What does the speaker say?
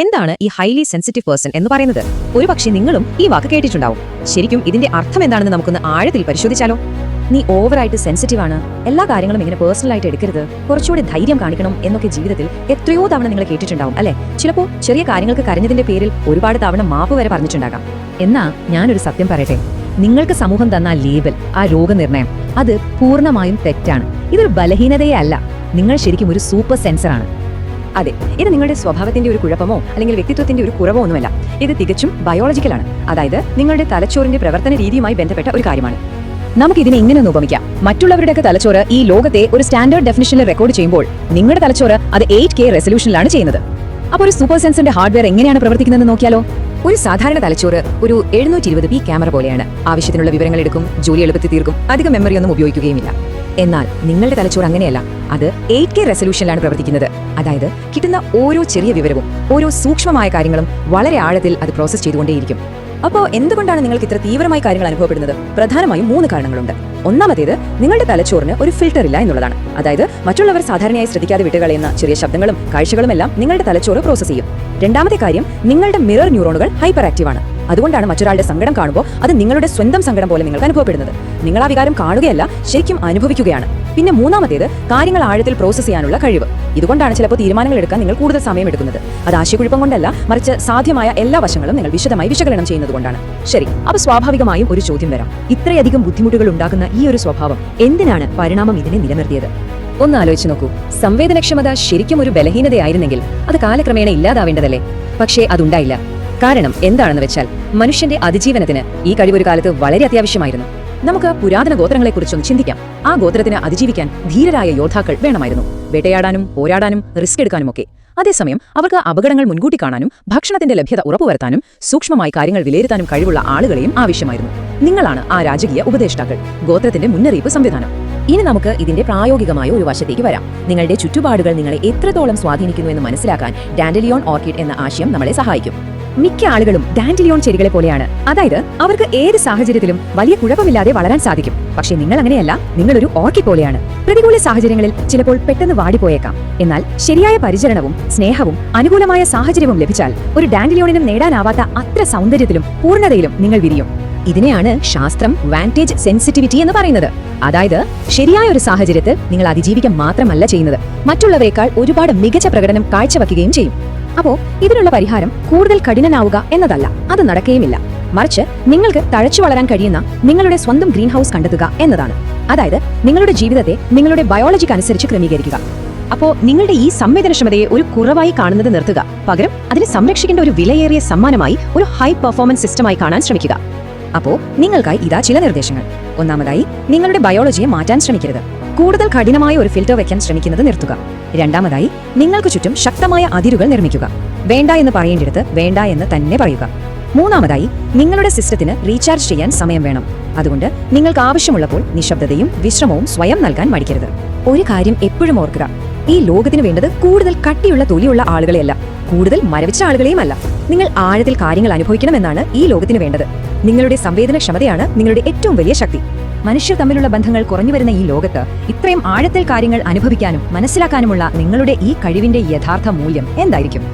എന്താണ് ഈ highly sensitive person എന്ന് പറയുന്നത്? ഒരുപക്ഷെ നിങ്ങളും ഈ വാക്ക് കേട്ടിട്ടുണ്ടാവും. ശരിക്കും ഇതിന്റെ അർത്ഥം എന്താണെന്ന് നമുക്കൊന്ന് ആഴത്തിൽ പരിശോധിച്ചാലോ? നീ ഓവറായിട്ട് സെൻസിറ്റീവ് ആണ്, എല്ലാ കാര്യങ്ങളും ഇങ്ങനെ പേഴ്സണലായിട്ട് എടുക്കരുത്, കുറച്ചുകൂടി ധൈര്യം കാണിക്കണം എന്നൊക്കെ ജീവിതത്തിൽ എത്രയോ തവണ നിങ്ങൾ കേട്ടിട്ടുണ്ടാവും അല്ലെ? ചിലപ്പോൾ ചെറിയ കാര്യങ്ങൾക്ക് കരഞ്ഞതിന്റെ പേരിൽ ഒരുപാട് തവണ മാപ്പ് വരെ പറഞ്ഞിട്ടുണ്ടാകാം. എന്നാ ഞാനൊരു സത്യം പറയട്ടെ, നിങ്ങൾക്ക് സമൂഹം തന്ന ലേബൽ, ആ രോഗനിർണയം, അത് പൂർണ്ണമായും തെറ്റാണ്. ഇതൊരു ബലഹീനതയേ അല്ല, നിങ്ങൾ ശരിക്കും ഒരു സൂപ്പർ സെൻസറാണ്. അതെ, ഇത് നിങ്ങളുടെ സ്വഭാവത്തിന്റെ ഒരു കുഴപ്പമോ അല്ലെങ്കിൽ വ്യക്തിത്വത്തിന്റെ ഒരു കുറവോ ഒന്നുമല്ല. ഇത് തികച്ചും ബയോളജിക്കലാണ്. അതായത് നിങ്ങളുടെ തലച്ചോറിന്റെ പ്രവർത്തന രീതിയുമായി ബന്ധപ്പെട്ട ഒരു കാര്യമാണ്. നമുക്കിതിനെ ഇങ്ങനെ ഒന്ന് ഉപമിക്കാം. മറ്റുള്ളവരുടെയൊക്കെ തലച്ചോറ് ഈ ലോകത്തെ ഒരു സ്റ്റാൻഡേർഡ് ഡെഫിനിഷനിൽ റെക്കോർഡ് ചെയ്യുമ്പോൾ നിങ്ങളുടെ തലച്ചോറ് അത് 8K റെസൊല്യൂഷനിലാണ് ചെയ്യുന്നത്. അപ്പോൾ ഒരു സൂപ്പർ സെൻസറിന്റെ ഹാർഡ്വെയർ എങ്ങനെയാണ് പ്രവർത്തിക്കുന്നതെന്ന് നോക്കിയാലോ? ഒരു സാധാരണ തലച്ചോറ് ഒരു 720p ക്യാമറ പോലെയാണ്. ആവശ്യത്തിനുള്ള വിവരങ്ങൾ എടുക്കും, ജോലി എളുപ്പത്തിൽ തീർക്കും, അധികം മെമ്മറി ഒന്നും ഉപയോഗിക്കുകയുമില്ല. എന്നാൽ നിങ്ങളുടെ തലച്ചോറ് അങ്ങനെയല്ല, അത് 8K റെസൊല്യൂഷനിലാണ് പ്രവർത്തിക്കുന്നത്. അതായത് കിട്ടുന്ന ഓരോ ചെറിയ വിവരവും, ഓരോ സൂക്ഷ്മമായ കാര്യങ്ങളും വളരെ ആഴത്തിൽ അത് പ്രോസസ് ചെയ്തുകൊണ്ടേയിരിക്കും. അപ്പോൾ എന്തുകൊണ്ടാണ് നിങ്ങൾക്ക് ഇത്ര തീവ്രമായ കാര്യങ്ങൾ അനുഭവപ്പെടുന്നത്? പ്രധാനമായും 3 കാരണങ്ങളുണ്ട്. ഒന്നാമത്തേത്, നിങ്ങളുടെ തലച്ചോറിന് ഒരു ഫിൽട്ടർ ഇല്ല എന്നുള്ളതാണ്. അതായത് മറ്റുള്ളവർ സാധാരണയായി ശ്രദ്ധിക്കാതെ വിട്ടുകളയുന്ന ചെറിയ ശബ്ദങ്ങളും കാഴ്ചകളുമെല്ലാം നിങ്ങളുടെ തലച്ചോറ് പ്രോസസ് ചെയ്യും. രണ്ടാമത്തെ കാര്യം, നിങ്ങളുടെ മിറർ ന്യൂറോണുകൾ ഹൈപ്പർ ആക്റ്റീവ് ആണ്. അതുകൊണ്ടാണ് മറ്റൊരാളുടെ സങ്കടം കാണുമ്പോൾ അത് നിങ്ങളുടെ സ്വന്തം സങ്കടം പോലെ നിങ്ങൾക്ക് അനുഭവപ്പെടുന്നത്. നിങ്ങൾ ആ വികാരം കാണുകയല്ല, ശരിക്കും അനുഭവിക്കുകയാണ്. പിന്നെ മൂന്നാമത്തേത്, കാര്യങ്ങൾ ആഴത്തിൽ പ്രോസസ് ചെയ്യാനുള്ള കഴിവ്. ഇതുകൊണ്ടാണ് ചിലപ്പോൾ തീരുമാനങ്ങൾ എടുക്കാൻ നിങ്ങൾ കൂടുതൽ സമയം എടുക്കുന്നത്. അത് ആശയക്കുഴപ്പം കൊണ്ടല്ല, മറിച്ച് സാധ്യമായ എല്ലാ വശങ്ങളും നിങ്ങൾ വിശദമായി വിശകലനം ചെയ്യുന്നതുകൊണ്ടാണ്. ശരി, അപ്പോൾ സ്വാഭാവികമായും ഒരു ചോദ്യം വരാം. ഇത്രയധികം ബുദ്ധിമുട്ടുകൾ ഉണ്ടാക്കുന്ന ഈ ഒരു സ്വഭാവം എന്തിനാണ് പരിണാമം ഇതിനെ നിലനിർത്തിയത്? ഒന്ന് ആലോചിച്ച് നോക്കൂ. സംവേദനക്ഷമത ശരിക്കും ഒരു ബലഹീനതയായിരുന്നെങ്കിൽ അത് കാലക്രമേണ ഇല്ലാതാവേണ്ടതല്ലേ? പക്ഷേ അതുണ്ടായില്ല. കാരണം എന്താണെന്ന് വെച്ചാൽ, മനുഷ്യന്റെ അതിജീവനത്തിന് ഈ കഴിവ് ഒരു കാലത്ത് വളരെ അത്യാവശ്യമായിരുന്നു. നമുക്ക് പുരാതന ഗോത്രങ്ങളെക്കുറിച്ചൊന്ന് ചിന്തിക്കാം. ആ ഗോത്രത്തിന് അതിജീവിക്കാൻ ധീരരായ യോദ്ധാക്കൾ വേണമായിരുന്നു. വേട്ടയാടാനും പോരാടാനും റിസ്ക് എടുക്കാനുമൊക്കെ. അതേസമയം അവർക്ക് അപകടങ്ങൾ മുൻകൂട്ടി കാണാനും ഭക്ഷണത്തിന്റെ ലഭ്യത ഉറപ്പുവരുത്താനും സൂക്ഷ്മമായി കാര്യങ്ങൾ വിലയിരുത്താനും കഴിവുള്ള ആളുകളെയും ആവശ്യമായിരുന്നു. നിങ്ങളാണ് ആ രാജകീയ ഉപദേഷ്ടാക്കൾ, ഗോത്രത്തിന്റെ മുന്നറിയിപ്പ് സംവിധാനം. ഇനി നമുക്ക് ഇതിന്റെ പ്രായോഗികമായ ഒരു വശത്തേക്ക് വരാം. നിങ്ങളുടെ ചുറ്റുപാടുകൾ നിങ്ങളെ എത്രത്തോളം സ്വാധീനിക്കുന്നു എന്ന് മനസ്സിലാക്കാൻ ഡാൻഡലിയോൺ ഓർക്കിഡ് എന്ന ആശയം നമ്മളെ സഹായിക്കും. മിക്ക ആളുകളും ഡാൻഡലിയോൺ ചെടികളെ പോലെയാണ്. അതായത് അവർക്ക് ഏത് സാഹചര്യത്തിലും വലിയ കുഴപ്പമില്ലാതെ വളരാൻ സാധിക്കും. പക്ഷേ നിങ്ങൾ അങ്ങനെയല്ല, നിങ്ങളൊരു ഓർക്കിഡ് പോലെയാണ്. പ്രതികൂല സാഹചര്യങ്ങളിൽ ചിലപ്പോൾ പെട്ടെന്ന് വാടിപ്പോയേക്കാം. എന്നാൽ ശരിയായ പരിചരണവും സ്നേഹവും അനുകൂലമായ സാഹചര്യവും ലഭിച്ചാൽ ഒരു ഡാൻഡലിയോണിനും നേടാനാവാത്ത അത്ര സൗന്ദര്യത്തിലും പൂർണ്ണതയിലും നിങ്ങൾ വിരിയും. ഇതിനെയാണ് ശാസ്ത്രം വാന്റേജ് സെൻസിറ്റിവിറ്റി എന്ന് പറയുന്നത്. അതായത് ശരിയായ ഒരു സാഹചര്യത്തിൽ നിങ്ങൾ അതിജീവിക്കാൻ മാത്രമല്ല ചെയ്യുന്നത്, മറ്റുള്ളവരെക്കാൾ ഒരുപാട് മികച്ച പ്രകടനം കാഴ്ചവെക്കുകയും ചെയ്യും. അപ്പോ ഇതിനുള്ള പരിഹാരം കൂടുതൽ കഠിനനാവുക എന്നതല്ല, അത് നടക്കുകയുമില്ല. മറിച്ച് നിങ്ങൾക്ക് തഴച്ചു വളരാൻ കഴിയുന്ന നിങ്ങളുടെ സ്വന്തം ഗ്രീൻ ഹൗസ് കണ്ടെത്തുക എന്നതാണ്. അതായത് നിങ്ങളുടെ ജീവിതത്തെ നിങ്ങളുടെ ബയോളജിക്ക് അനുസരിച്ച് ക്രമീകരിക്കുക. അപ്പോ നിങ്ങളുടെ ഈ സംവേദനക്ഷമതയെ ഒരു കുറവായി കാണുന്നത് നിർത്തുക. പകരം അതിനെ സംരക്ഷിക്കേണ്ട ഒരു വിലയേറിയ സമ്മാനമായി, ഒരു ഹൈ പെർഫോമൻസ് സിസ്റ്റമായി കാണാൻ ശ്രമിക്കുക. അപ്പോ നിങ്ങൾക്കായി ഇതാ ചില നിർദ്ദേശങ്ങൾ. ഒന്നാമതായി, നിങ്ങളുടെ ബയോളജിയെ മാറ്റാൻ ശ്രമിക്കരുത്. കൂടുതൽ കഠിനമായ ഒരു ഫിൽറ്റർ വെക്കാൻ ശ്രമിക്കുന്നത് നിർത്തുക. രണ്ടാമതായി, നിങ്ങൾക്ക് ചുറ്റും ശക്തമായ അതിരുകൾ നിർമ്മിക്കുക. വേണ്ട എന്ന് പറയേണ്ടിടത്ത് വേണ്ട എന്ന് തന്നെ പറയുക. മൂന്നാമതായി, നിങ്ങളുടെ സിസ്റ്റത്തിന് റീചാർജ് ചെയ്യാൻ സമയം വേണം. അതുകൊണ്ട് നിങ്ങൾക്ക് ആവശ്യമുള്ളപ്പോൾ നിശബ്ദതയും വിശ്രമവും സ്വയം നൽകാൻ മടിക്കരുത്. ഒരു കാര്യം എപ്പോഴും ഓർക്കുക, ഈ ലോകത്തിന് വേണ്ടത് കൂടുതൽ കട്ടിയുള്ള തൊലിയുള്ള ആളുകളെയല്ല, കൂടുതൽ മരവിച്ച ആളുകളെയുമല്ല. നിങ്ങൾ ആഴത്തിൽ കാര്യങ്ങൾ അനുഭവിക്കണമെന്നാണ് ഈ ലോകത്തിന് വേണ്ടത്. നിങ്ങളുടെ സംവേദനക്ഷമതയാണ് നിങ്ങളുടെ ഏറ്റവും വലിയ ശക്തി. മനുഷ്യർ തമ്മിലുള്ള ബന്ധങ്ങൾ കുറഞ്ഞു വരുന്ന ഈ ലോകത്ത് ഇത്രയും ആഴത്തിൽ കാര്യങ്ങൾ അനുഭവിക്കാനും മനസ്സിലാക്കാനുമുള്ള നിങ്ങളുടെ ഈ കഴിവിന്റെ യഥാർത്ഥ മൂല്യം എന്തായിരിക്കും?